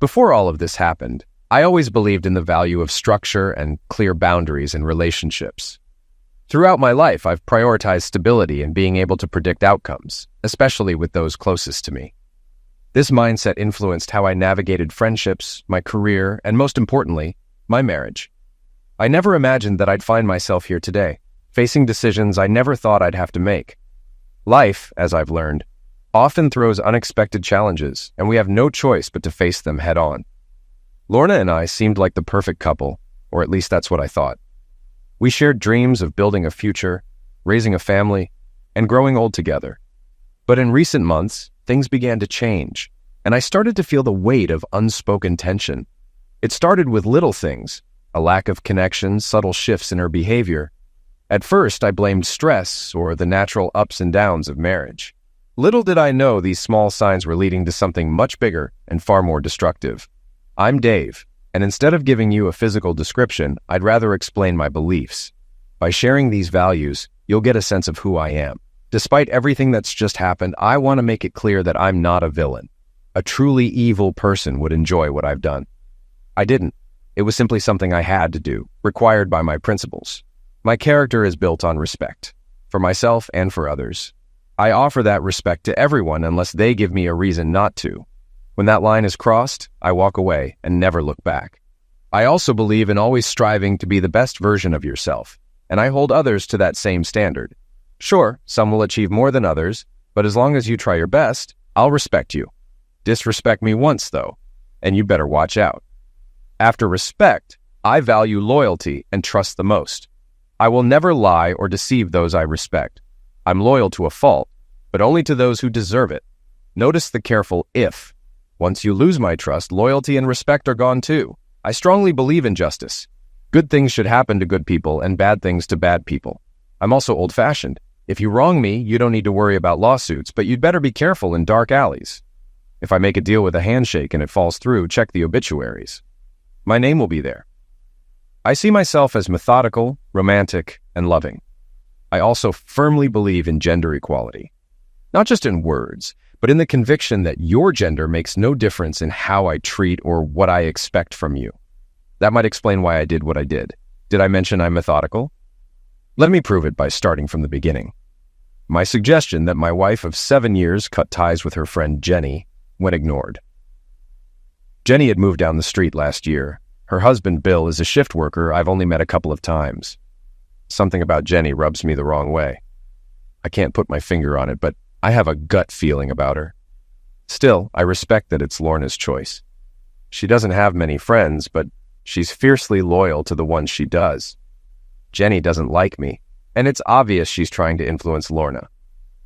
Before all of this happened, I always believed in the value of structure and clear boundaries in relationships. Throughout my life, I've prioritized stability and being able to predict outcomes, especially with those closest to me. This mindset influenced how I navigated friendships, my career, and most importantly, my marriage. I never imagined that I'd find myself here today, facing decisions I never thought I'd have to make. Life, as I've learned, often throws unexpected challenges, and we have no choice but to face them head-on. Lorna and I seemed like the perfect couple, or at least that's what I thought. We shared dreams of building a future, raising a family, and growing old together. But in recent months, things began to change, and I started to feel the weight of unspoken tension. It started with little things, a lack of connection, subtle shifts in her behavior. At first, I blamed stress or the natural ups and downs of marriage. Little did I know these small signs were leading to something much bigger and far more destructive. I'm Dave, and instead of giving you a physical description, I'd rather explain my beliefs. By sharing these values, you'll get a sense of who I am. Despite everything that's just happened, I want to make it clear that I'm not a villain. A truly evil person would enjoy what I've done. I didn't. It was simply something I had to do, required by my principles. My character is built on respect, for myself and for others. I offer that respect to everyone unless they give me a reason not to. When that line is crossed, I walk away and never look back. I also believe in always striving to be the best version of yourself, and I hold others to that same standard. Sure, some will achieve more than others, but as long as you try your best, I'll respect you. Disrespect me once, though, and you better watch out. After respect, I value loyalty and trust the most. I will never lie or deceive those I respect. I'm loyal to a fault, but only to those who deserve it. Notice the careful if. Once you lose my trust, loyalty and respect are gone too. I strongly believe in justice. Good things should happen to good people and bad things to bad people. I'm also old-fashioned. If you wrong me, you don't need to worry about lawsuits, but you'd better be careful in dark alleys. If I make a deal with a handshake and it falls through, check the obituaries. My name will be there. I see myself as methodical, romantic, and loving. I also firmly believe in gender equality. Not just in words, but in the conviction that your gender makes no difference in how I treat or what I expect from you. That might explain why I did what I did. Did I mention I'm methodical? Let me prove it by starting from the beginning. My suggestion that my wife of 7 years cut ties with her friend Jenny went ignored. Jenny had moved down the street last year. Her husband, Bill, is a shift worker I've only met a couple of times. Something about Jenny rubs me the wrong way. I can't put my finger on it, but I have a gut feeling about her. Still, I respect that it's Lorna's choice. She doesn't have many friends, but she's fiercely loyal to the ones she does. Jenny doesn't like me, and it's obvious she's trying to influence Lorna.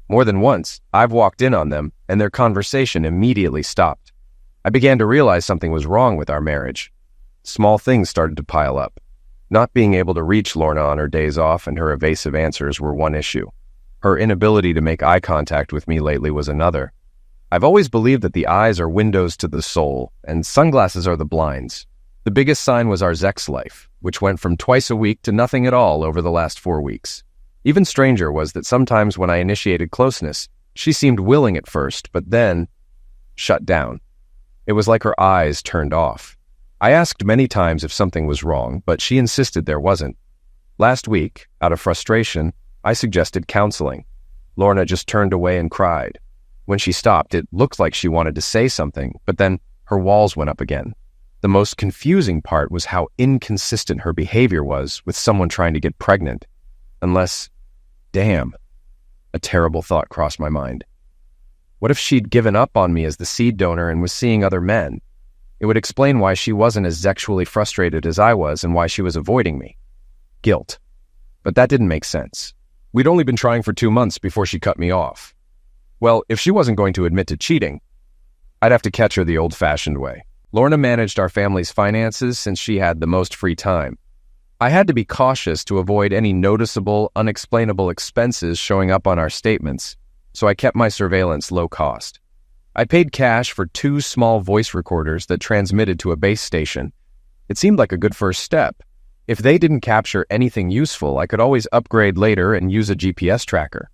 More than once, I've walked in on them, and their conversation immediately stopped. I began to realize something was wrong with our marriage. Small things started to pile up. Not being able to reach Lorna on her days off and her evasive answers were one issue. Her inability to make eye contact with me lately was another. I've always believed that the eyes are windows to the soul, and sunglasses are the blinds. The biggest sign was our sex life, which went from twice a week to nothing at all over the last 4 weeks. Even stranger was that sometimes when I initiated closeness, she seemed willing at first, but then shut down. It was like her eyes turned off. I asked many times if something was wrong, but she insisted there wasn't. Last week, out of frustration, I suggested counseling. Lorna just turned away and cried. When she stopped, it looked like she wanted to say something, but then her walls went up again. The most confusing part was how inconsistent her behavior was with someone trying to get pregnant. Unless, damn, a terrible thought crossed my mind. What if she'd given up on me as the seed donor and was seeing other men? It would explain why she wasn't as sexually frustrated as I was and why she was avoiding me. Guilt. But that didn't make sense. We'd only been trying for 2 months before she cut me off. Well, if she wasn't going to admit to cheating, I'd have to catch her the old-fashioned way. Lorna managed our family's finances since she had the most free time. I had to be cautious to avoid any noticeable, unexplainable expenses showing up on our statements, so I kept my surveillance low cost. I paid cash for 2 small voice recorders that transmitted to a base station. It seemed like a good first step. If they didn't capture anything useful, I could always upgrade later and use a GPS tracker.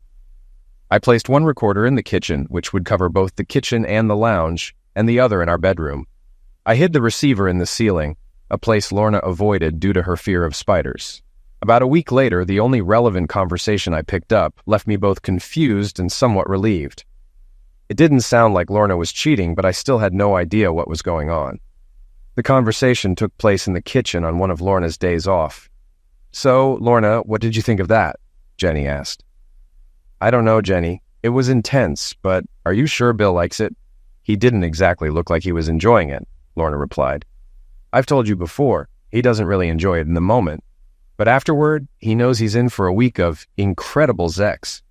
I placed 1 recorder in the kitchen, which would cover both the kitchen and the lounge, and the other in our bedroom. I hid the receiver in the ceiling, a place Lorna avoided due to her fear of spiders. About a week later, the only relevant conversation I picked up left me both confused and somewhat relieved. It didn't sound like Lorna was cheating, but I still had no idea what was going on. The conversation took place in the kitchen on one of Lorna's days off. "So, Lorna, what did you think of that?" Jenny asked. "I don't know, Jenny. It was intense, but are you sure Bill likes it?" "He didn't exactly look like he was enjoying it," Lorna replied. "I've told you before, he doesn't really enjoy it in the moment. But afterward, he knows he's in for a week of incredible sex.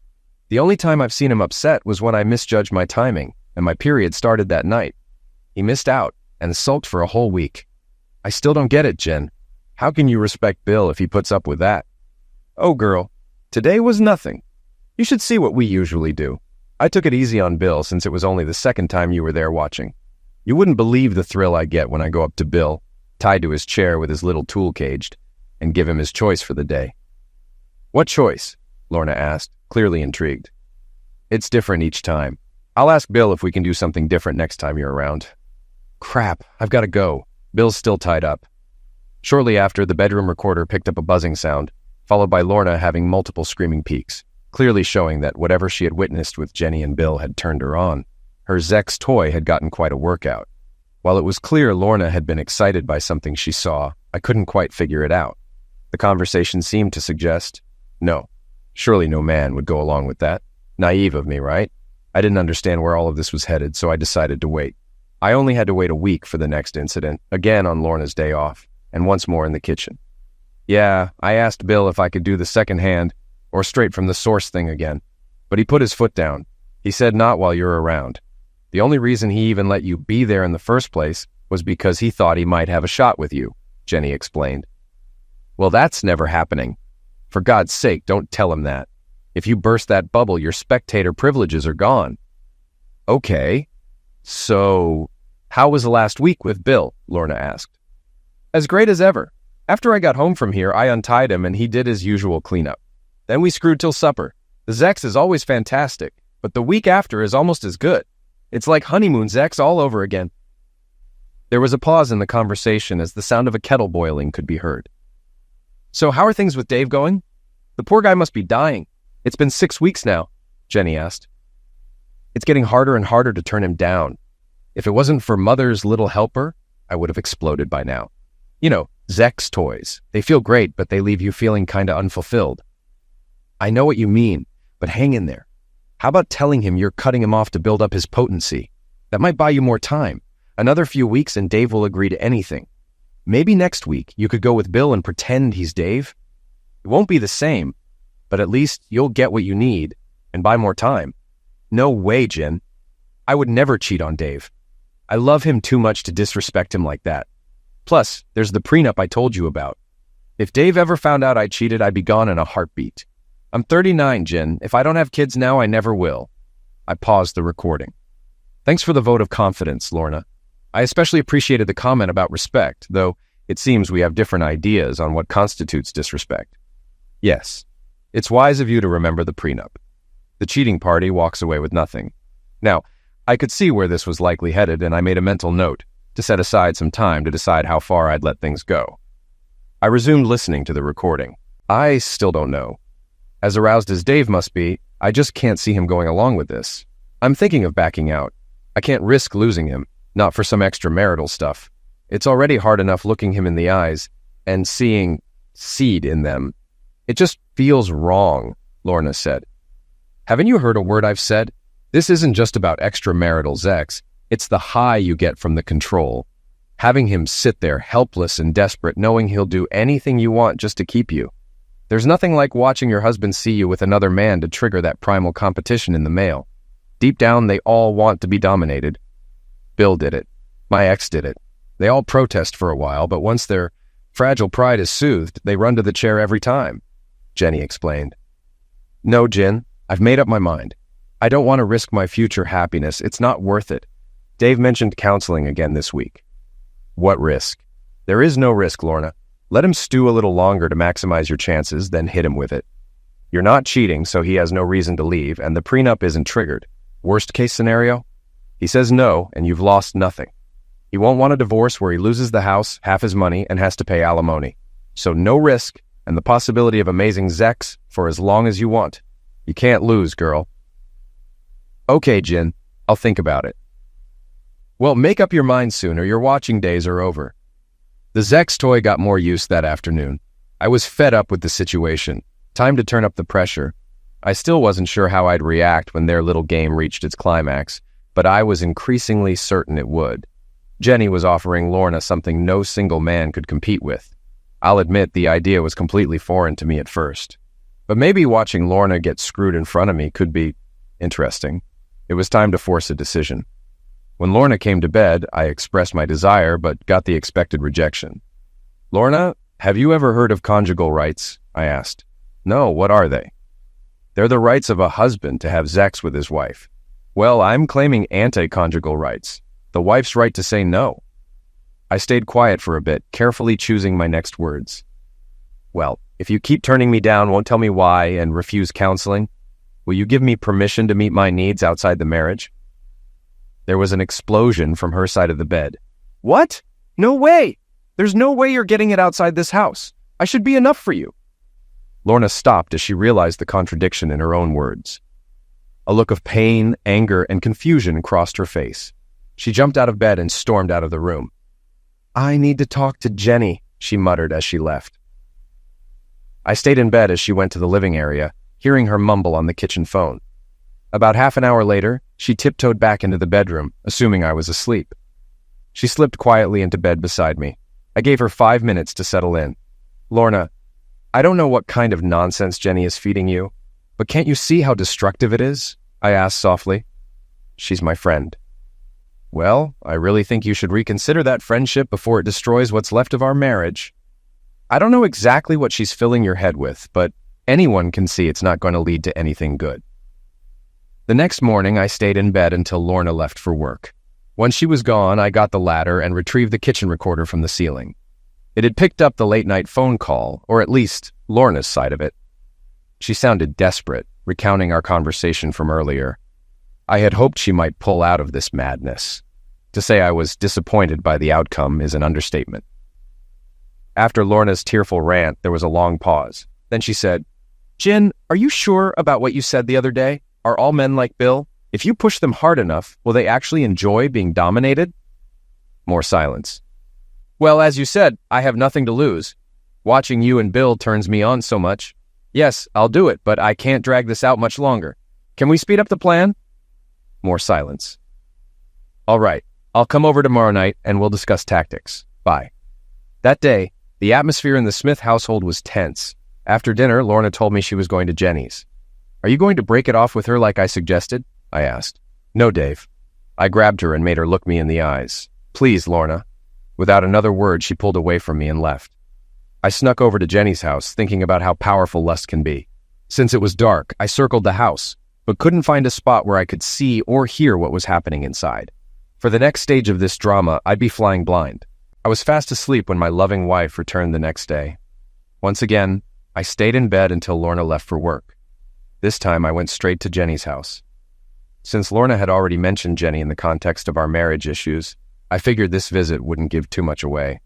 The only time I've seen him upset was when I misjudged my timing, and my period started that night. He missed out and sulked for a whole week. I still don't get it, Jen. How can you respect Bill if he puts up with that?" "Oh, girl, today was nothing. You should see what we usually do. I took it easy on Bill since it was only the second time you were there watching. You wouldn't believe the thrill I get when I go up to Bill, tied to his chair with his little tool caged, and give him his choice for the day." "What choice?" Lorna asked, clearly intrigued. "It's different each time. I'll ask Bill if we can do something different next time you're around." "Crap, I've got to go. Bill's still tied up." Shortly after, the bedroom recorder picked up a buzzing sound, followed by Lorna having multiple screaming peaks, clearly showing that whatever she had witnessed with Jenny and Bill had turned her on. Her Zex toy had gotten quite a workout. While it was clear Lorna had been excited by something she saw, I couldn't quite figure it out. The conversation seemed to suggest, no, surely no man would go along with that. Naive of me, right? I didn't understand where all of this was headed, so I decided to wait. I only had to wait a week for the next incident, again on Lorna's day off, and once more in the kitchen. Yeah, I asked Bill if I could do the second hand, or straight from the source thing again, but he put his foot down. He said not while you're around. The only reason he even let you be there in the first place was because he thought he might have a shot with you, Jenny explained. Well, that's never happening. For God's sake, don't tell him that. If you burst that bubble, your spectator privileges are gone. Okay. So, how was the last week with Bill? Lorna asked. As great as ever. After I got home from here, I untied him and he did his usual cleanup. Then we screwed till supper. The Zex is always fantastic, but the week after is almost as good. It's like honeymoon Zex all over again. There was a pause in the conversation as the sound of a kettle boiling could be heard. So how are things with Dave going? The poor guy must be dying. It's been 6 weeks now, Jenny asked. It's getting harder and harder to turn him down. If it wasn't for Mother's little helper, I would have exploded by now. You know, Zex toys. They feel great, but they leave you feeling kinda unfulfilled. I know what you mean, but hang in there. How about telling him you're cutting him off to build up his potency? That might buy you more time. Another few weeks and Dave will agree to anything. Maybe next week you could go with Bill and pretend he's Dave. It won't be the same, but at least you'll get what you need and buy more time. No way, Jen. I would never cheat on Dave. I love him too much to disrespect him like that. Plus, there's the prenup I told you about. If Dave ever found out I cheated, I'd be gone in a heartbeat. I'm 39, Jen. If I don't have kids now, I never will. I paused the recording. Thanks for the vote of confidence, Lorna. I especially appreciated the comment about respect, though it seems we have different ideas on what constitutes disrespect. Yes, it's wise of you to remember the prenup. The cheating party walks away with nothing. Now, I could see where this was likely headed, and I made a mental note to set aside some time to decide how far I'd let things go. I resumed listening to the recording. I still don't know. As aroused as Dave must be, I just can't see him going along with this. I'm thinking of backing out. I can't risk losing him, not for some extramarital stuff. It's already hard enough looking him in the eyes and seeing seed in them. It just feels wrong, Lorna said. Haven't you heard a word I've said? This isn't just about extramarital Zex. It's the high you get from the control. Having him sit there helpless and desperate, knowing he'll do anything you want just to keep you. There's nothing like watching your husband see you with another man to trigger that primal competition in the male. Deep down, they all want to be dominated. Bill did it. My ex did it. They all protest for a while, but once their fragile pride is soothed, they run to the chair every time, Jenny explained. No, Jen, I've made up my mind. I don't want to risk my future happiness. It's not worth it. Dave mentioned counseling again this week. What risk? There is no risk, Lorna. Let him stew a little longer to maximize your chances, then hit him with it. You're not cheating, so he has no reason to leave, and the prenup isn't triggered. Worst case scenario? He says no, and you've lost nothing. He won't want a divorce where he loses the house, half his money, and has to pay alimony. So no risk, and the possibility of amazing Zex for as long as you want. You can't lose, girl. Okay, Jin, I'll think about it. Well, make up your mind soon or your watching days are over. The Zex toy got more use that afternoon. I was fed up with the situation. Time to turn up the pressure. I still wasn't sure how I'd react when their little game reached its climax, but I was increasingly certain it would. Jenny was offering Lorna something no single man could compete with. I'll admit the idea was completely foreign to me at first. But maybe watching Lorna get screwed in front of me could be interesting. It was time to force a decision. When Lorna came to bed, I expressed my desire, but got the expected rejection. Lorna, have you ever heard of conjugal rights? I asked. No, what are they? They're the rights of a husband to have sex with his wife. Well, I'm claiming anti-conjugal rights. The wife's right to say no. I stayed quiet for a bit, carefully choosing my next words. Well, if you keep turning me down, won't tell me why, and refuse counseling, will you give me permission to meet my needs outside the marriage? There was an explosion from her side of the bed. What? No way! There's no way you're getting it outside this house. I should be enough for you. Lorna stopped as she realized the contradiction in her own words. A look of pain, anger, and confusion crossed her face. She jumped out of bed and stormed out of the room. I need to talk to Jenny, she muttered as she left. I stayed in bed as she went to the living area, hearing her mumble on the kitchen phone. About half an hour later, she tiptoed back into the bedroom, assuming I was asleep. She slipped quietly into bed beside me. I gave her 5 minutes to settle in. Lorna, I don't know what kind of nonsense Jenny is feeding you, but can't you see how destructive it is? I asked softly. She's my friend. Well, I really think you should reconsider that friendship before it destroys what's left of our marriage. I don't know exactly what she's filling your head with, but anyone can see it's not going to lead to anything good. The next morning, I stayed in bed until Lorna left for work. Once she was gone, I got the ladder and retrieved the kitchen recorder from the ceiling. It had picked up the late-night phone call, or at least Lorna's side of it. She sounded desperate, recounting our conversation from earlier. I had hoped she might pull out of this madness. To say I was disappointed by the outcome is an understatement. After Lorna's tearful rant, there was a long pause. Then she said, Jin, are you sure about what you said the other day? Are all men like Bill? If you push them hard enough, will they actually enjoy being dominated? More silence. Well, as you said, I have nothing to lose. Watching you and Bill turns me on so much. Yes, I'll do it, but I can't drag this out much longer. Can we speed up the plan? More silence. All right, I'll come over tomorrow night and we'll discuss tactics. Bye. That day, the atmosphere in the Smith household was tense. After dinner, Lorna told me she was going to Jenny's. Are you going to break it off with her like I suggested? I asked. No, Dave. I grabbed her and made her look me in the eyes. Please, Lorna. Without another word, she pulled away from me and left. I snuck over to Jenny's house, thinking about how powerful lust can be. Since it was dark, I circled the house, but couldn't find a spot where I could see or hear what was happening inside. For the next stage of this drama, I'd be flying blind. I was fast asleep when my loving wife returned the next day. Once again, I stayed in bed until Lorna left for work. This time, I went straight to Jenny's house. Since Lorna had already mentioned Jenny in the context of our marriage issues, I figured this visit wouldn't give too much away.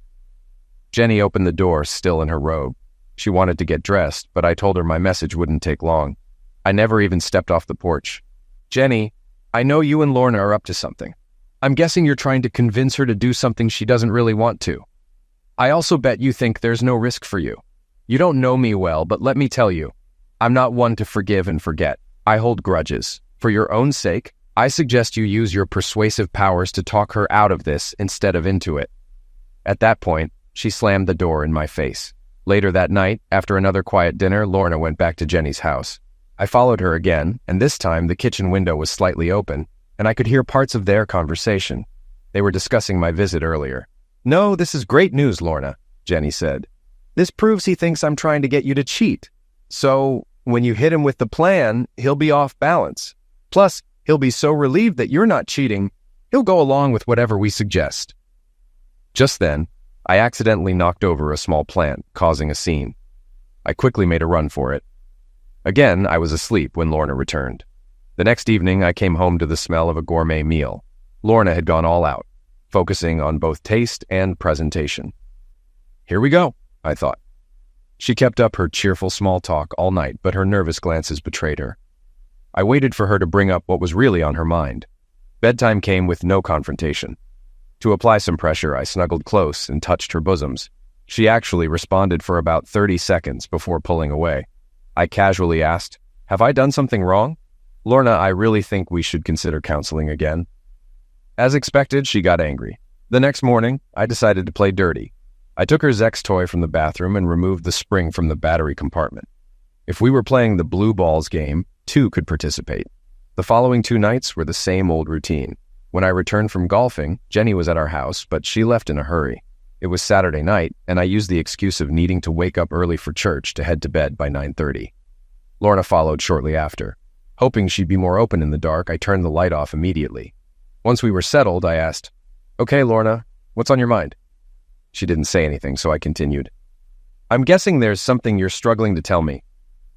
Jenny opened the door, still in her robe. She wanted to get dressed, but I told her my message wouldn't take long. I never even stepped off the porch. Jenny, I know you and Lorna are up to something. I'm guessing you're trying to convince her to do something she doesn't really want to. I also bet you think there's no risk for you. You don't know me well, but let me tell you, I'm not one to forgive and forget. I hold grudges. For your own sake, I suggest you use your persuasive powers to talk her out of this instead of into it. At that point, she slammed the door in my face. Later that night, after another quiet dinner, Lorna went back to Jenny's house. I followed her again, and this time the kitchen window was slightly open, and I could hear parts of their conversation. They were discussing my visit earlier. No, this is great news, Lorna, Jenny said. This proves he thinks I'm trying to get you to cheat. So, when you hit him with the plan, he'll be off balance. Plus, he'll be so relieved that you're not cheating, he'll go along with whatever we suggest. Just then, I accidentally knocked over a small plant, causing a scene. I quickly made a run for it. Again, I was asleep when Lorna returned. The next evening, I came home to the smell of a gourmet meal. Lorna had gone all out. focusing on both taste and presentation. Here we go, I thought. She kept up her cheerful small talk all night, but her nervous glances betrayed her. I waited for her to bring up what was really on her mind. Bedtime came with no confrontation. To apply some pressure, I snuggled close and touched her bosoms. She actually responded for about 30 seconds before pulling away. I casually asked, "Have I done something wrong? Lorna, I really think we should consider counseling again." As expected, she got angry. The next morning, I decided to play dirty. I took her Zex toy from the bathroom and removed the spring from the battery compartment. If we were playing the blue balls game, 2 could participate. The following 2 nights were the same old routine. When I returned from golfing, Jenny was at our house, but she left in a hurry. It was Saturday night, and I used the excuse of needing to wake up early for church to head to bed by 9:30. Lorna followed shortly after. Hoping she'd be more open in the dark, I turned the light off immediately. Once we were settled, I asked, "Okay, Lorna, what's on your mind?" She didn't say anything, so I continued. "I'm guessing there's something you're struggling to tell me.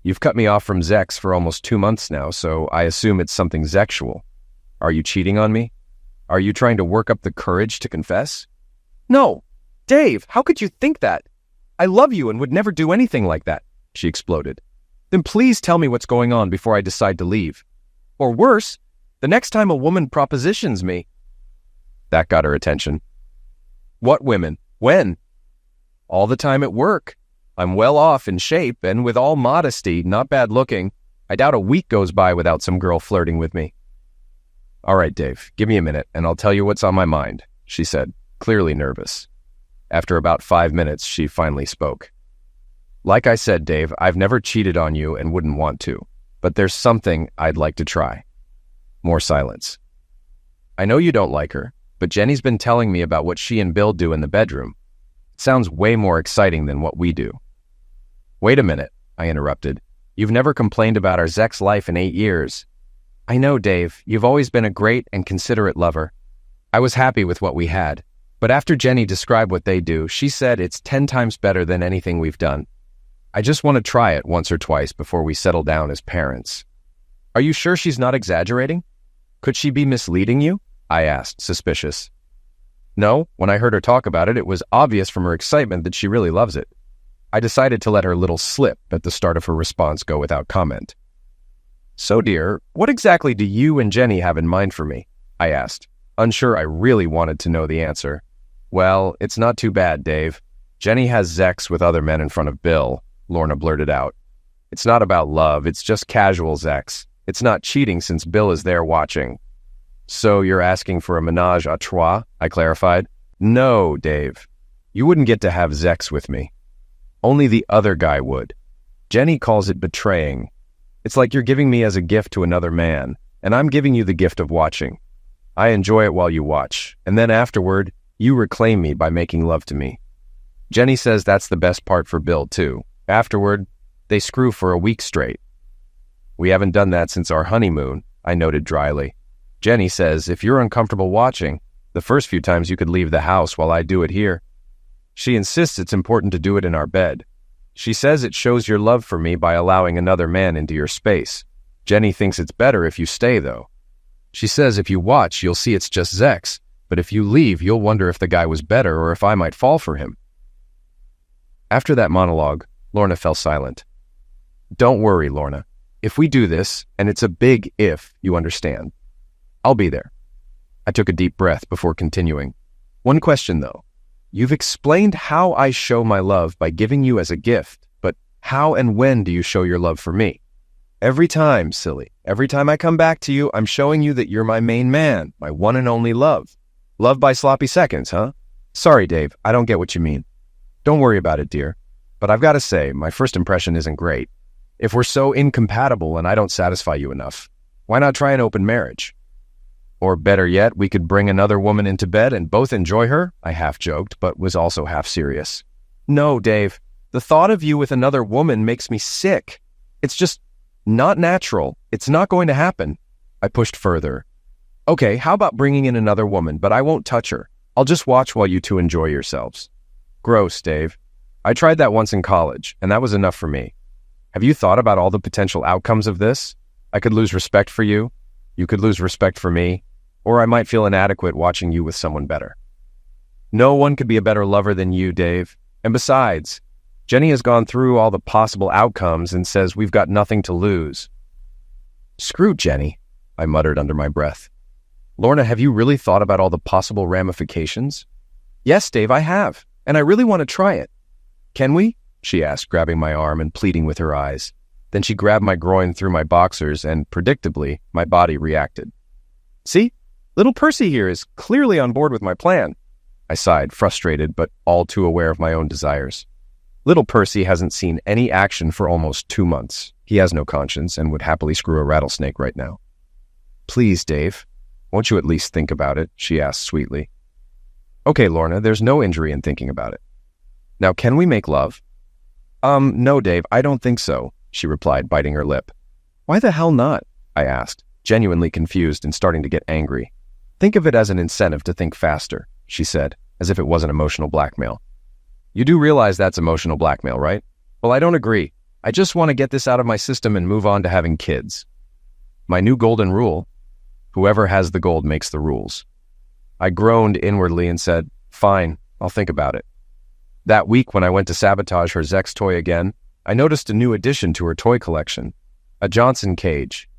You've cut me off from Zex for almost 2 months now, so I assume it's something sexual. Are you cheating on me? Are you trying to work up the courage to confess?" "No, Dave, how could you think that? I love you and would never do anything like that," she exploded. "Then please tell me what's going on before I decide to leave. Or worse, the next time a woman propositions me." That got her attention. "What women? When?" "All the time at work. I'm well off in shape, and with all modesty, not bad looking. I doubt a week goes by without some girl flirting with me." "All right, Dave, give me a minute, and I'll tell you what's on my mind," she said, clearly nervous. After about 5 minutes, she finally spoke. "Like I said, Dave, I've never cheated on you and wouldn't want to, but there's something I'd like to try." More silence. "I know you don't like her, but Jenny's been telling me about what she and Bill do in the bedroom. It sounds way more exciting than what we do." "Wait a minute," I interrupted. "You've never complained about our Zex life in 8 years. "I know, Dave. You've always been a great and considerate lover. I was happy with what we had. But after Jenny described what they do, she said it's 10 times better than anything we've done. I just want to try it once or twice before we settle down as parents." "Are you sure she's not exaggerating? Could she be misleading you?" I asked, suspicious. "No, when I heard her talk about it, it was obvious from her excitement that she really loves it." I decided to let her little slip at the start of her response go without comment. "So, dear, what exactly do you and Jenny have in mind for me?" I asked, unsure I really wanted to know the answer. "Well, it's not too bad, Dave. Jenny has Zex with other men in front of Bill," Lorna blurted out. "It's not about love, it's just casual Zex. It's not cheating since Bill is there watching." "So you're asking for a menage a trois?" I clarified. "No, Dave. You wouldn't get to have Zex with me. Only the other guy would. Jenny calls it betraying. It's like you're giving me as a gift to another man, and I'm giving you the gift of watching. I enjoy it while you watch, and then afterward, you reclaim me by making love to me. Jenny says that's the best part for Bill, too. Afterward, they screw for a week straight." "We haven't done that since our honeymoon," I noted dryly. "Jenny says if you're uncomfortable watching, the first few times you could leave the house while I do it here. She insists it's important to do it in our bed. She says it shows your love for me by allowing another man into your space. Jenny thinks it's better if you stay, though. She says if you watch, you'll see it's just Zex, but if you leave, you'll wonder if the guy was better or if I might fall for him." After that monologue, Lorna fell silent. "Don't worry, Lorna. If we do this, and it's a big if, you understand, I'll be there." I took a deep breath before continuing. "One question, though. You've explained how I show my love by giving you as a gift, but how and when do you show your love for me?" "Every time, silly. Every time I come back to you, I'm showing you that you're my main man, my one and only love. Love by sloppy seconds, huh? Sorry, Dave, I don't get what you mean." "Don't worry about it, dear. But I've got to say, my first impression isn't great. If we're so incompatible and I don't satisfy you enough, why not try an open marriage? Or better yet, we could bring another woman into bed and both enjoy her," I half joked, but was also half serious. "No, Dave. The thought of you with another woman makes me sick. It's just not natural. It's not going to happen." I pushed further. "Okay, how about bringing in another woman, but I won't touch her. I'll just watch while you two enjoy yourselves." "Gross, Dave. I tried that once in college, and that was enough for me. Have you thought about all the potential outcomes of this? I could lose respect for you. You could lose respect for me. Or I might feel inadequate watching you with someone better." No one could be a better lover than you, Dave. And besides, Jenny has gone through all the possible outcomes and says we've got nothing to lose. Screw Jenny, I muttered under my breath. Lorna, have you really thought about all the possible ramifications? Yes, Dave, I have, and I really want to try it. Can we? She asked, grabbing my arm and pleading with her eyes. Then she grabbed my groin through my boxers, and predictably, my body reacted. See? Little Percy here is clearly on board with my plan. I sighed, frustrated, but all too aware of my own desires. Little Percy hasn't seen any action for almost 2 months. He has no conscience and would happily screw a rattlesnake right now. Please, Dave, won't you at least think about it? She asked sweetly. Okay, Lorna, there's no injury in thinking about it. Now, can we make love? No, Dave, I don't think so, she replied, biting her lip. Why the hell not? I asked, genuinely confused and starting to get angry. Think of it as an incentive to think faster, she said, as if it wasn't emotional blackmail. You do realize that's emotional blackmail, right? Well, I don't agree. I just want to get this out of my system and move on to having kids. My new golden rule: whoever has the gold makes the rules. I groaned inwardly and said, fine, I'll think about it. That week when I went to sabotage her Zex toy again, I noticed a new addition to her toy collection, a Johnson cage.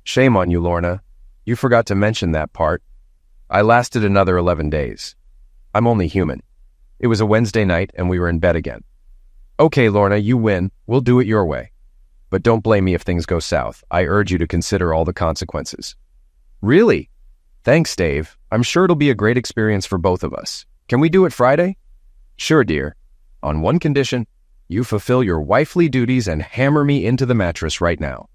Shame on you, Lorna. You forgot to mention that part. I lasted another 11 days. I'm only human. It was a Wednesday night and we were in bed again. Okay, Lorna, you win. We'll do it your way. But don't blame me if things go south. I urge you to consider all the consequences. Really? Thanks, Dave. I'm sure it'll be a great experience for both of us. Can we do it Friday? Sure, dear. On one condition: you fulfill your wifely duties and hammer me into the mattress right now.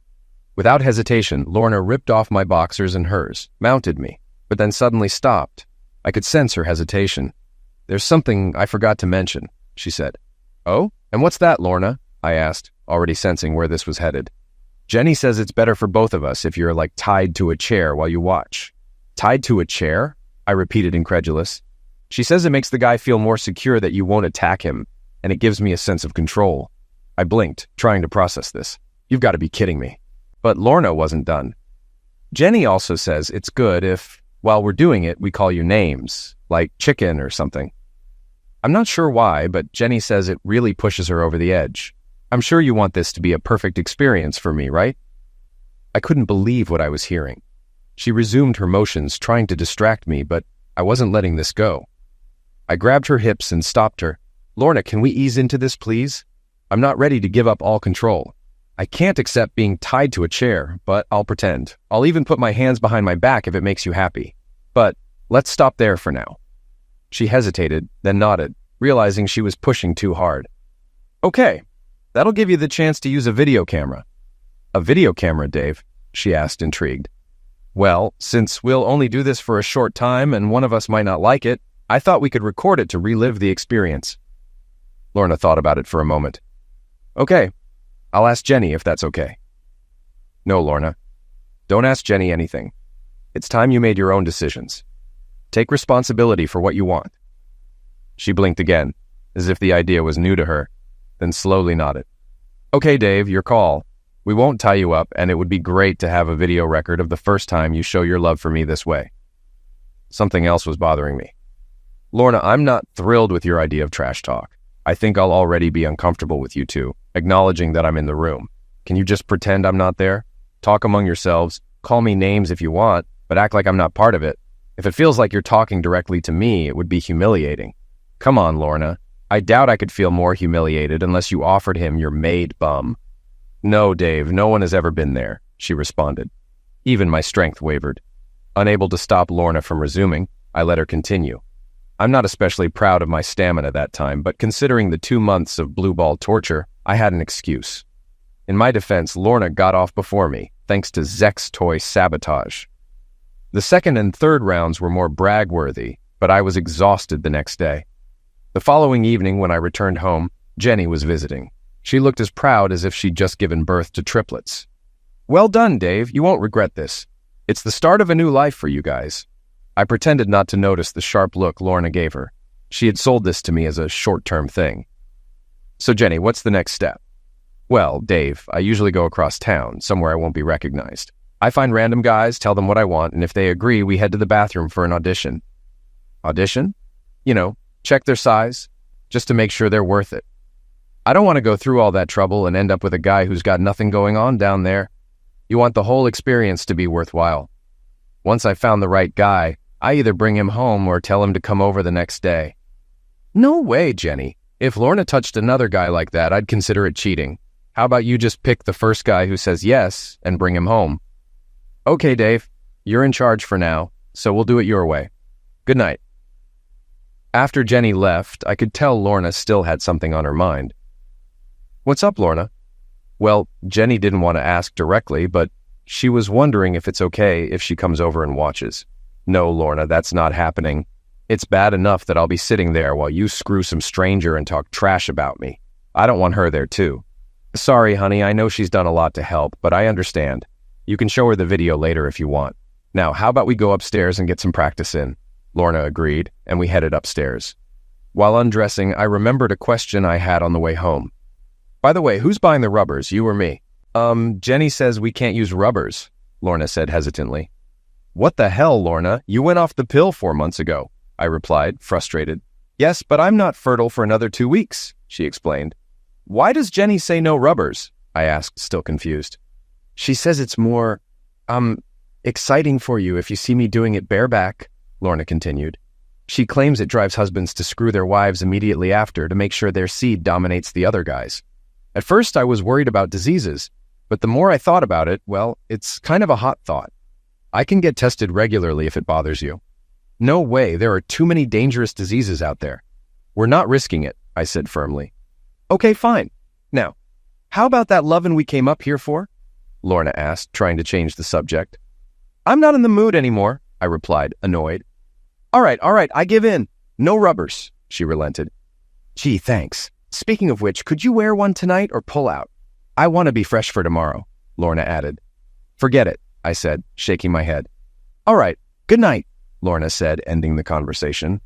Without hesitation, Lorna ripped off my boxers and hers, mounted me, but then suddenly stopped. I could sense her hesitation. There's something I forgot to mention, she said. Oh? And what's that, Lorna? I asked, already sensing where this was headed. Jenny says it's better for both of us if you're like tied to a chair while you watch. Tied to a chair? I repeated, incredulous. She says it makes the guy feel more secure that you won't attack him, and it gives me a sense of control. I blinked, trying to process this. You've got to be kidding me. But Lorna wasn't done. Jenny also says it's good if, while we're doing it, we call you names, like chicken or something. I'm not sure why, but Jenny says it really pushes her over the edge. I'm sure you want this to be a perfect experience for me, right? I couldn't believe what I was hearing. She resumed her motions, trying to distract me, but I wasn't letting this go. I grabbed her hips and stopped her. Lorna, can we ease into this, please? I'm not ready to give up all control. I can't accept being tied to a chair, but I'll pretend. I'll even put my hands behind my back if it makes you happy. But let's stop there for now. She hesitated, then nodded, realizing she was pushing too hard. Okay, that'll give you the chance to use a video camera. A video camera, Dave? She asked, intrigued. Well, since we'll only do this for a short time and one of us might not like it, I thought we could record it to relive the experience. Lorna thought about it for a moment. Okay, I'll ask Jenny if that's okay. No, Lorna. Don't ask Jenny anything. It's time you made your own decisions. Take responsibility for what you want. She blinked again, as if the idea was new to her, then slowly nodded. Okay, Dave, your call. We won't tie you up, and it would be great to have a video record of the first time you show your love for me this way. Something else was bothering me. Lorna, I'm not thrilled with your idea of trash talk. I think I'll already be uncomfortable with you two, acknowledging that I'm in the room. Can you just pretend I'm not there? Talk among yourselves, call me names if you want, but act like I'm not part of it. If it feels like you're talking directly to me, it would be humiliating. Come on, Lorna. I doubt I could feel more humiliated unless you offered him your maid bum. No, Dave, no one has ever been there, she responded. Even my strength wavered. Unable to stop Lorna from resuming, I let her continue. I'm not especially proud of my stamina that time, but considering the 2 months of blue ball torture, I had an excuse. In my defense, Lorna got off before me, thanks to Zex toy sabotage. The second and third rounds were more brag-worthy, but I was exhausted the next day. The following evening, when I returned home, Jenny was visiting. She looked as proud as if she'd just given birth to triplets. Well done, Dave. You won't regret this. It's the start of a new life for you guys. I pretended not to notice the sharp look Lorna gave her. She had sold this to me as a short-term thing. So, Jenny, what's the next step? Well, Dave, I usually go across town, somewhere I won't be recognized. I find random guys, tell them what I want, and if they agree, we head to the bathroom for an audition. Audition? You know, check their size, just to make sure they're worth it. I don't want to go through all that trouble and end up with a guy who's got nothing going on down there. You want the whole experience to be worthwhile. Once I found the right guy, I either bring him home or tell him to come over the next day. No way, Jenny. If Lorna touched another guy like that, I'd consider it cheating. How about you just pick the first guy who says yes and bring him home? Okay, Dave, you're in charge for now, so we'll do it your way. Good night. After Jenny left, I could tell Lorna still had something on her mind. What's up, Lorna? Well, Jenny didn't want to ask directly, but she was wondering if it's okay if she comes over and watches. No, Lorna, that's not happening. It's bad enough that I'll be sitting there while you screw some stranger and talk trash about me. I don't want her there too. Sorry, honey, I know she's done a lot to help, but I understand. You can show her the video later if you want. Now, how about we go upstairs and get some practice in? Lorna agreed, and we headed upstairs. While undressing, I remembered a question I had on the way home. By the way, who's buying the rubbers, you or me? Jenny says we can't use rubbers, Lorna said hesitantly. What the hell, Lorna? You went off the pill 4 months ago, I replied, frustrated. Yes, but I'm not fertile for another 2 weeks, she explained. Why does Jenny say no rubbers? I asked, still confused. She says it's more, exciting for you if you see me doing it bareback, Lorna continued. She claims it drives husbands to screw their wives immediately after to make sure their seed dominates the other guys. At first, I was worried about diseases, but the more I thought about it, well, it's kind of a hot thought. I can get tested regularly if it bothers you. No way, there are too many dangerous diseases out there. We're not risking it, I said firmly. Okay, fine. Now, how about that lovin' we came up here for? Lorna asked, trying to change the subject. I'm not in the mood anymore, I replied, annoyed. All right, I give in. No rubbers, she relented. Gee, thanks. Speaking of which, could you wear one tonight or pull out? I want to be fresh for tomorrow, Lorna added. Forget it, I said, shaking my head. All right, good night, Lorna said, ending the conversation.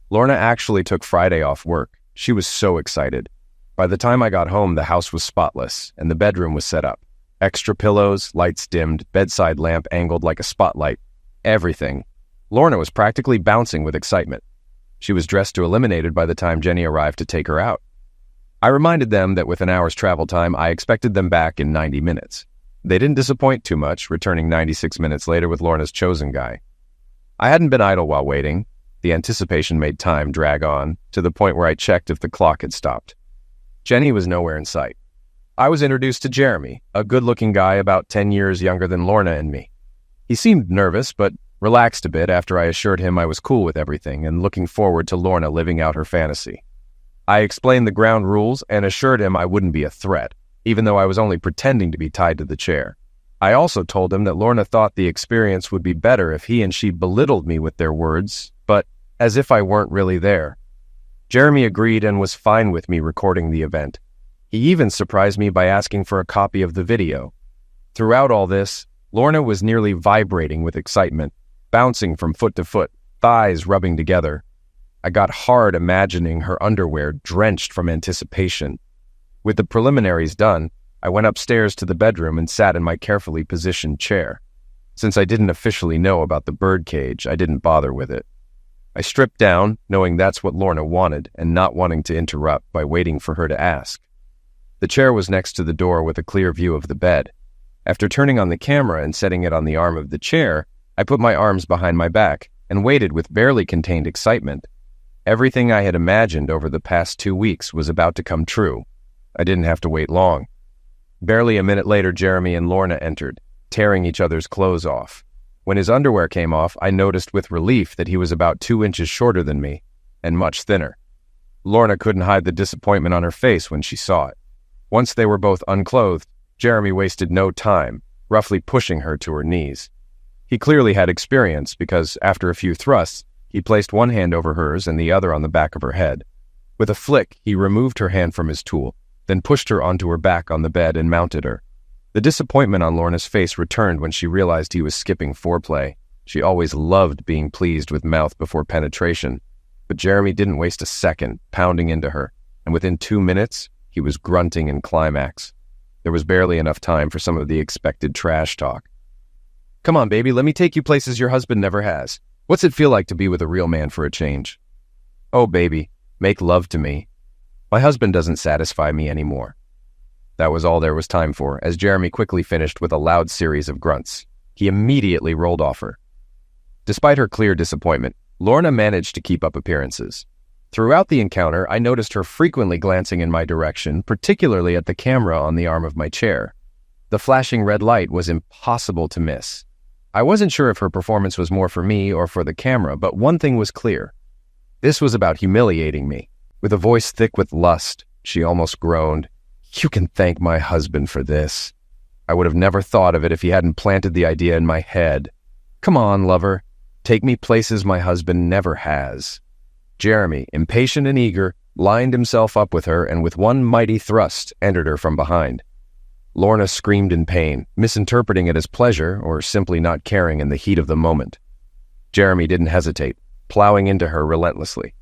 Lorna actually took Friday off work. She was so excited. By the time I got home, the house was spotless, and the bedroom was set up. Extra pillows, lights dimmed, bedside lamp angled like a spotlight. Everything. Lorna was practically bouncing with excitement. She was dressed to eliminated by the time Jenny arrived to take her out. I reminded them that with an hour's travel time, I expected them back in 90 minutes. They didn't disappoint too much, returning 96 minutes later with Lorna's chosen guy. I hadn't been idle while waiting. The anticipation made time drag on, to the point where I checked if the clock had stopped. Jenny was nowhere in sight. I was introduced to Jeremy, a good-looking guy about 10 years younger than Lorna and me. He seemed nervous, but relaxed a bit after I assured him I was cool with everything and looking forward to Lorna living out her fantasy. I explained the ground rules and assured him I wouldn't be a threat, even though I was only pretending to be tied to the chair. I also told him that Lorna thought the experience would be better if he and she belittled me with their words, but as if I weren't really there. Jeremy agreed and was fine with me recording the event. He even surprised me by asking for a copy of the video. Throughout all this, Lorna was nearly vibrating with excitement, bouncing from foot to foot, thighs rubbing together. I got hard imagining her underwear drenched from anticipation. With the preliminaries done, I went upstairs to the bedroom and sat in my carefully positioned chair. Since I didn't officially know about the birdcage, I didn't bother with it. I stripped down, knowing that's what Lorna wanted, and not wanting to interrupt by waiting for her to ask. The chair was next to the door with a clear view of the bed. After turning on the camera and setting it on the arm of the chair, I put my arms behind my back and waited with barely contained excitement. Everything I had imagined over the past 2 weeks was about to come true. I didn't have to wait long. Barely a minute later, Jeremy and Lorna entered, tearing each other's clothes off. When his underwear came off, I noticed with relief that he was about 2 inches shorter than me, and much thinner. Lorna couldn't hide the disappointment on her face when she saw it. Once they were both unclothed, Jeremy wasted no time, roughly pushing her to her knees. He clearly had experience because, after a few thrusts, he placed one hand over hers and the other on the back of her head. With a flick, he removed her hand from his tool, then pushed her onto her back on the bed and mounted her. The disappointment on Lorna's face returned when she realized he was skipping foreplay. She always loved being pleased with mouth before penetration. But Jeremy didn't waste a second, pounding into her, and within 2 minutes, he was grunting in climax. There was barely enough time for some of the expected trash talk. Come on, baby, let me take you places your husband never has. What's it feel like to be with a real man for a change? Oh, baby, make love to me. My husband doesn't satisfy me anymore. That was all there was time for, as Jeremy quickly finished with a loud series of grunts. He immediately rolled off her. Despite her clear disappointment, Lorna managed to keep up appearances. Throughout the encounter, I noticed her frequently glancing in my direction, particularly at the camera on the arm of my chair. The flashing red light was impossible to miss. I wasn't sure if her performance was more for me or for the camera, but one thing was clear. This was about humiliating me. With a voice thick with lust, she almost groaned, "You can thank my husband for this." I would have never thought of it if he hadn't planted the idea in my head. Come on, lover. Take me places my husband never has. Jeremy, impatient and eager, lined himself up with her and with one mighty thrust entered her from behind. Lorna screamed in pain, misinterpreting it as pleasure or simply not caring in the heat of the moment. Jeremy didn't hesitate, plowing into her relentlessly.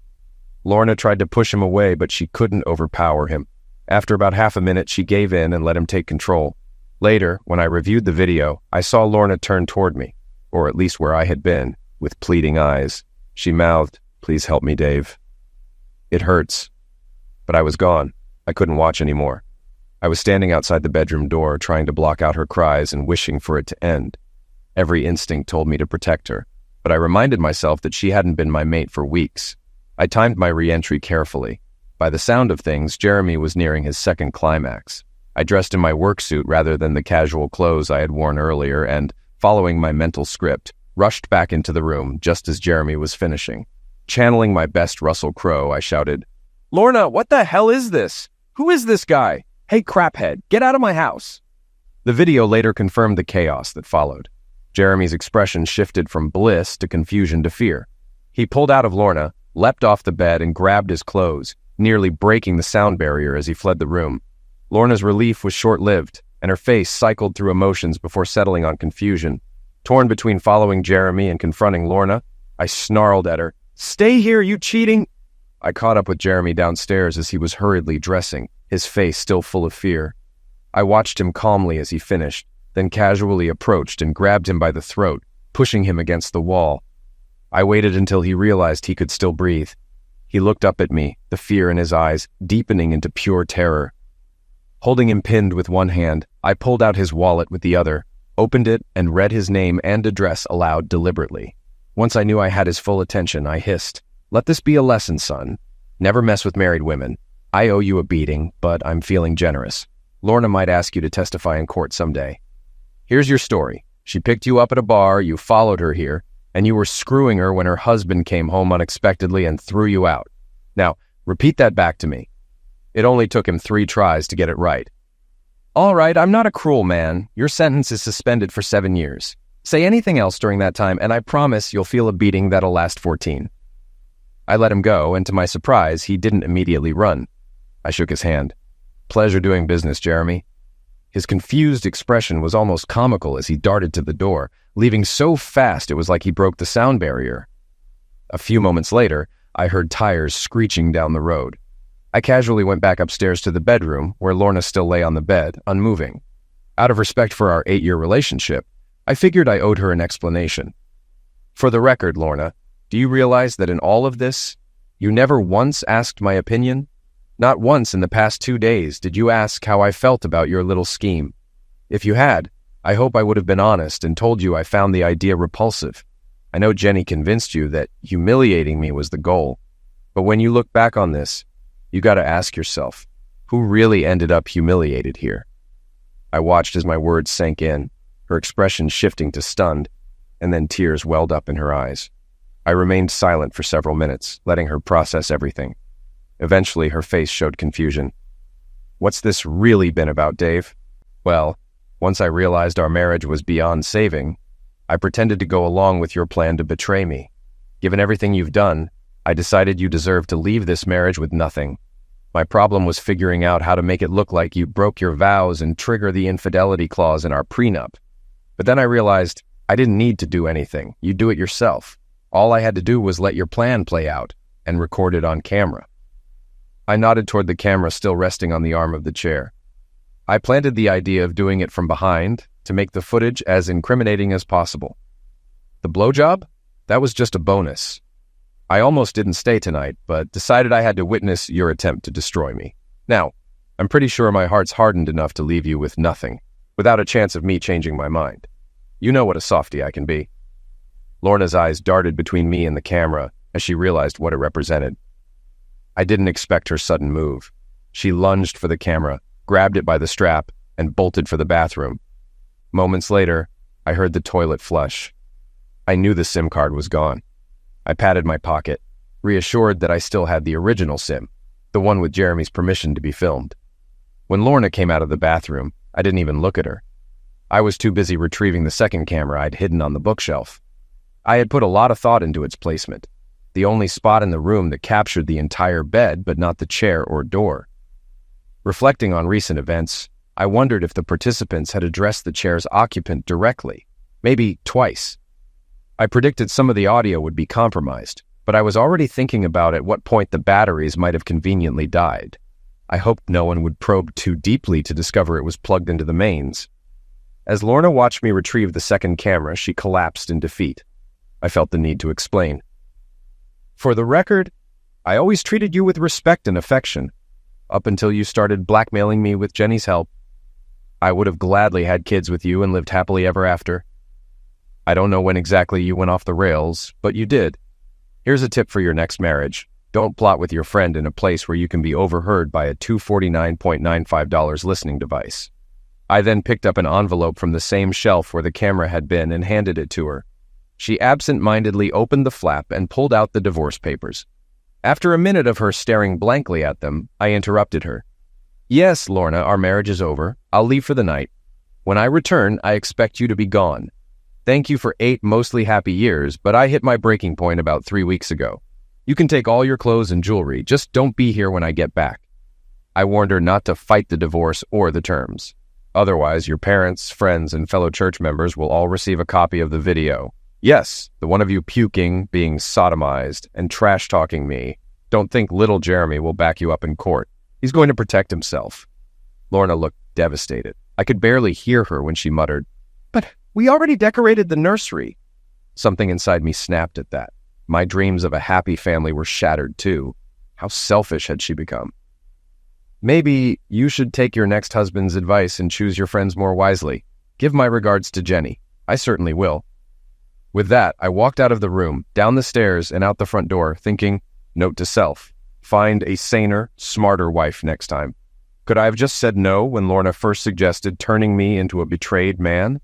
Lorna tried to push him away, but she couldn't overpower him. After about half a minute, she gave in and let him take control. Later, when I reviewed the video, I saw Lorna turn toward me, or at least where I had been, with pleading eyes. She mouthed, "Please help me, Dave." It hurts. But I was gone. I couldn't watch anymore. I was standing outside the bedroom door, trying to block out her cries and wishing for it to end. Every instinct told me to protect her, but I reminded myself that she hadn't been my mate for weeks. I timed my re-entry carefully. By the sound of things, Jeremy was nearing his second climax. I dressed in my work suit rather than the casual clothes I had worn earlier and, following my mental script, rushed back into the room just as Jeremy was finishing. Channeling my best Russell Crowe, I shouted, "Lorna, what the hell is this? Who is this guy? Hey, craphead, get out of my house." The video later confirmed the chaos that followed. Jeremy's expression shifted from bliss to confusion to fear. He pulled out of Lorna, leapt off the bed, and grabbed his clothes, nearly breaking the sound barrier as he fled the room. Lorna's relief was short-lived, and her face cycled through emotions before settling on confusion. Torn between following Jeremy and confronting Lorna, I snarled at her, "Stay here, you cheating!" I caught up with Jeremy downstairs as he was hurriedly dressing, his face still full of fear. I watched him calmly as he finished, then casually approached and grabbed him by the throat, pushing him against the wall. I waited until he realized he could still breathe. He looked up at me, the fear in his eyes deepening into pure terror. Holding him pinned with one hand, I pulled out his wallet with the other, opened it, and read his name and address aloud deliberately. Once I knew I had his full attention, I hissed, "Let this be a lesson, son. Never mess with married women. I owe you a beating, but I'm feeling generous. Lorna might ask you to testify in court someday. Here's your story. She picked you up at a bar, you followed her here, and you were screwing her when her husband came home unexpectedly and threw you out. Now, repeat that back to me." It only took him 3 tries to get it right. "All right, I'm not a cruel man. Your sentence is suspended for 7 years. Say anything else during that time, and I promise you'll feel a beating that'll last 14. I let him go, and to my surprise, he didn't immediately run. I shook his hand. "Pleasure doing business, Jeremy." His confused expression was almost comical as he darted to the door, leaving so fast it was like he broke the sound barrier. A few moments later, I heard tires screeching down the road. I casually went back upstairs to the bedroom, where Lorna still lay on the bed, unmoving. Out of respect for our 8-year relationship, I figured I owed her an explanation. "For the record, Lorna, do you realize that in all of this, you never once asked my opinion? Not once in the past 2 days did you ask how I felt about your little scheme. If you had, I hope I would have been honest and told you I found the idea repulsive. I know Jenny convinced you that humiliating me was the goal. But when you look back on this, you gotta ask yourself, who really ended up humiliated here?" I watched as my words sank in, her expression shifting to stunned, and then tears welled up in her eyes. I remained silent for several minutes, letting her process everything. Eventually, her face showed confusion. "What's this really been about, Dave?" "Well, once I realized our marriage was beyond saving, I pretended to go along with your plan to betray me. Given everything you've done, I decided you deserved to leave this marriage with nothing. My problem was figuring out how to make it look like you broke your vows and trigger the infidelity clause in our prenup. But then I realized I didn't need to do anything. You do it yourself. All I had to do was let your plan play out and record it on camera." I nodded toward the camera still resting on the arm of the chair. "I planted the idea of doing it from behind to make the footage as incriminating as possible. The blowjob? That was just a bonus. I almost didn't stay tonight, but decided I had to witness your attempt to destroy me. Now, I'm pretty sure my heart's hardened enough to leave you with nothing, without a chance of me changing my mind. You know what a softie I can be." Lorna's eyes darted between me and the camera as she realized what it represented. I didn't expect her sudden move. She lunged for the camera, grabbed it by the strap, and bolted for the bathroom. Moments later, I heard the toilet flush. I knew the SIM card was gone. I patted my pocket, reassured that I still had the original SIM, the one with Jeremy's permission to be filmed. When Lorna came out of the bathroom, I didn't even look at her. I was too busy retrieving the second camera I'd hidden on the bookshelf. I had put a lot of thought into its placement, the only spot in the room that captured the entire bed but not the chair or door. Reflecting on recent events, I wondered if the participants had addressed the chair's occupant directly, maybe twice. I predicted some of the audio would be compromised, but I was already thinking about at what point the batteries might have conveniently died. I hoped no one would probe too deeply to discover it was plugged into the mains. As Lorna watched me retrieve the second camera, she collapsed in defeat. I felt the need to explain. "For the record, I always treated you with respect and affection, up until you started blackmailing me with Jenny's help. I would have gladly had kids with you and lived happily ever after. I don't know when exactly you went off the rails, but you did. Here's a tip for your next marriage. Don't plot with your friend in a place where you can be overheard by a $249.95 listening device." I then picked up an envelope from the same shelf where the camera had been and handed it to her. She absent-mindedly opened the flap and pulled out the divorce papers. After a minute of her staring blankly at them, I interrupted her. "Yes, Lorna, our marriage is over. I'll leave for the night. When I return, I expect you to be gone. Thank you for 8 mostly happy years, but I hit my breaking point about 3 weeks ago. You can take all your clothes and jewelry, just don't be here when I get back." I warned her not to fight the divorce or the terms. Otherwise, your parents, friends, and fellow church members will all receive a copy of the video. Yes, the one of you puking, being sodomized, and trash-talking me. Don't think little Jeremy will back you up in court. He's going to protect himself. Lorna looked devastated. I could barely hear her when she muttered, "But we already decorated the nursery." Something inside me snapped at that. My dreams of a happy family were shattered too. How selfish had she become? "Maybe you should take your next husband's advice and choose your friends more wisely. Give my regards to Jenny. I certainly will." With that, I walked out of the room, down the stairs, and out the front door, thinking, note to self, find a saner, smarter wife next time. Could I have just said no when Lorna first suggested turning me into a betrayed man?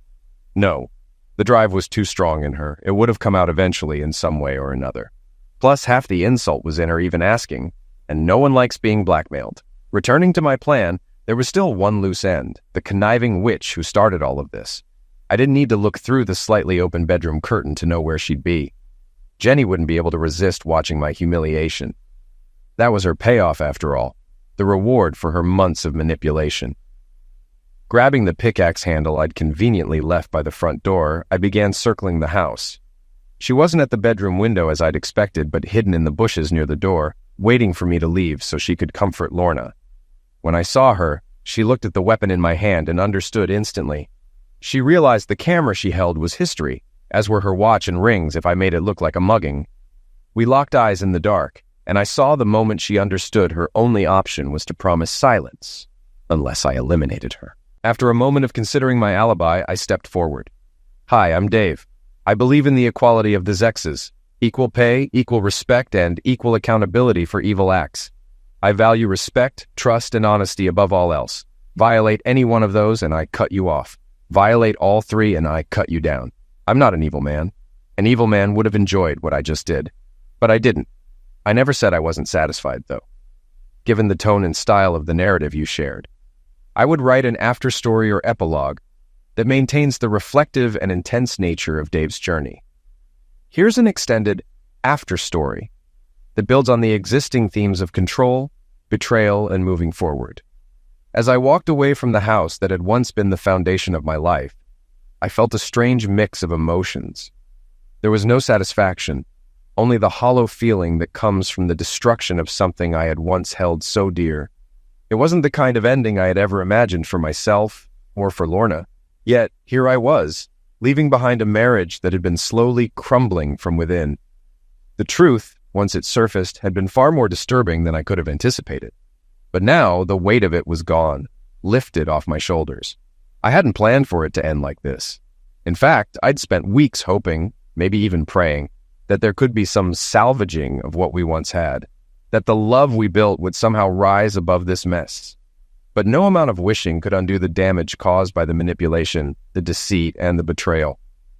No. The drive was too strong in her. It would have come out eventually in some way or another. Plus, half the insult was in her even asking, and no one likes being blackmailed. Returning to my plan, there was still one loose end, the conniving witch who started all of this. I didn't need to look through the slightly open bedroom curtain to know where she'd be. Jenny wouldn't be able to resist watching my humiliation. That was her payoff, after all, the reward for her months of manipulation. Grabbing the pickaxe handle I'd conveniently left by the front door, I began circling the house. She wasn't at the bedroom window as I'd expected, but hidden in the bushes near the door, waiting for me to leave so she could comfort Lorna. When I saw her, she looked at the weapon in my hand and understood instantly. She realized the camera she held was history, as were her watch and rings if I made it look like a mugging. We locked eyes in the dark, and I saw the moment she understood her only option was to promise silence, unless I eliminated her. After a moment of considering my alibi, I stepped forward. "Hi, I'm Dave. I believe in the equality of the Zexes, equal pay, equal respect, and equal accountability for evil acts. I value respect, trust, and honesty above all else. Violate any one of those, and I cut you off. Violate all 3 and I cut you down. I'm not an evil man. An evil man would have enjoyed what I just did. But I didn't. I never said I wasn't satisfied, though. Given the tone and style of the narrative you shared, I would write an after-story or epilogue that maintains the reflective and intense nature of Dave's journey. Here's an extended after-story that builds on the existing themes of control, betrayal, and moving forward. As I walked away from the house that had once been the foundation of my life, I felt a strange mix of emotions. There was no satisfaction, only the hollow feeling that comes from the destruction of something I had once held so dear. It wasn't the kind of ending I had ever imagined for myself or for Lorna. Yet, here I was, leaving behind a marriage that had been slowly crumbling from within. The truth once it surfaced, had been far more disturbing than I could have anticipated. But now, the weight of it was gone, lifted off my shoulders. I hadn't planned for it to end like this. In fact, I'd spent weeks hoping, maybe even praying, that there could be some salvaging of what we once had, that the love we built would somehow rise above this mess. But no amount of wishing could undo the damage caused by the manipulation, the deceit, and the betrayal.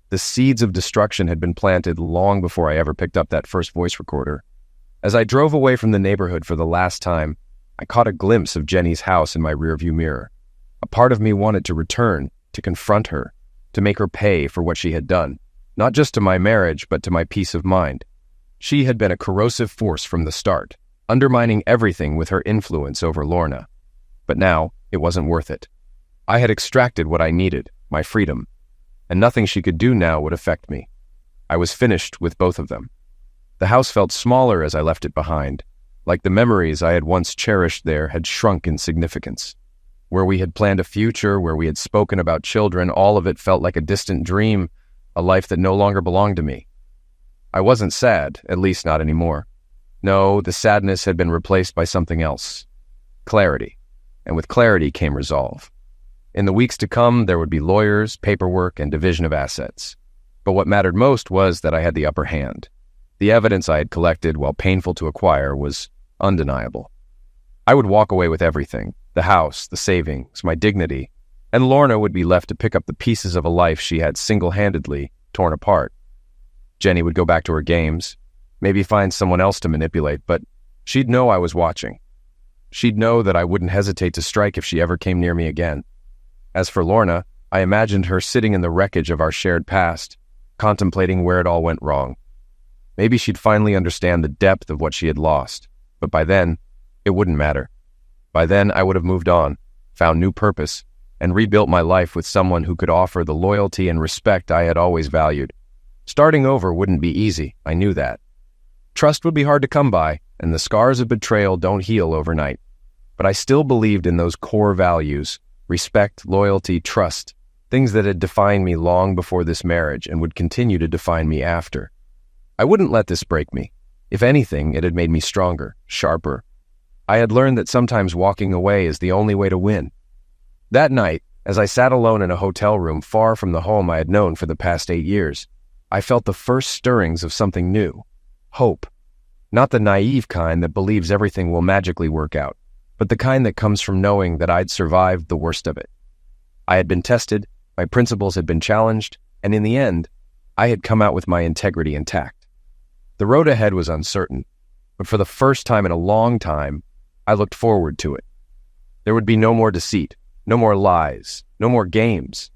The seeds of destruction had been planted long before I ever picked up that first voice recorder. As I drove away from the neighborhood for the last time, I caught a glimpse of Jenny's house in my rearview mirror. A part of me wanted to return, to confront her, to make her pay for what she had done, not just to my marriage, but to my peace of mind. She had been a corrosive force from the start, undermining everything with her influence over Lorna. But now, it wasn't worth it. I had extracted what I needed, my freedom, and nothing she could do now would affect me. I was finished with both of them. The house felt smaller as I left it behind, like the memories I had once cherished there had shrunk in significance. Where we had planned a future, where we had spoken about children, all of it felt like a distant dream, a life that no longer belonged to me. I wasn't sad, at least not anymore. No, the sadness had been replaced by something else. Clarity. And with clarity came resolve. In the weeks to come, there would be lawyers, paperwork, and division of assets. But what mattered most was that I had the upper hand. The evidence I had collected, while painful to acquire, was undeniable. I would walk away with everything, the house, the savings, my dignity, and Lorna would be left to pick up the pieces of a life she had single-handedly torn apart. Jenny would go back to her games, maybe find someone else to manipulate, but she'd know I was watching. She'd know that I wouldn't hesitate to strike if she ever came near me again. As for Lorna, I imagined her sitting in the wreckage of our shared past, contemplating where it all went wrong. Maybe she'd finally understand the depth of what she had lost, but by then, it wouldn't matter. By then, I would have moved on, found new purpose, and rebuilt my life with someone who could offer the loyalty and respect I had always valued. Starting over wouldn't be easy, I knew that. Trust would be hard to come by, and the scars of betrayal don't heal overnight. But I still believed in those core values: respect, loyalty, trust, things that had defined me long before this marriage and would continue to define me after. I wouldn't let this break me. If anything, it had made me stronger, sharper. I had learned that sometimes walking away is the only way to win. That night, as I sat alone in a hotel room far from the home I had known for the past 8 years, I felt the first stirrings of something new. Hope. Not the naive kind that believes everything will magically work out, but the kind that comes from knowing that I'd survived the worst of it. I had been tested, my principles had been challenged, and in the end, I had come out with my integrity intact. The road ahead was uncertain, but for the first time in a long time, I looked forward to it. There would be no more deceit, no more lies, no more games.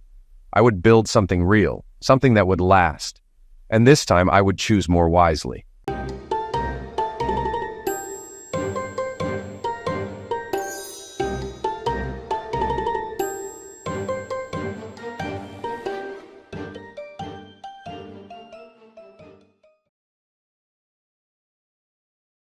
I would build something real, something that would last, and this time I would choose more wisely.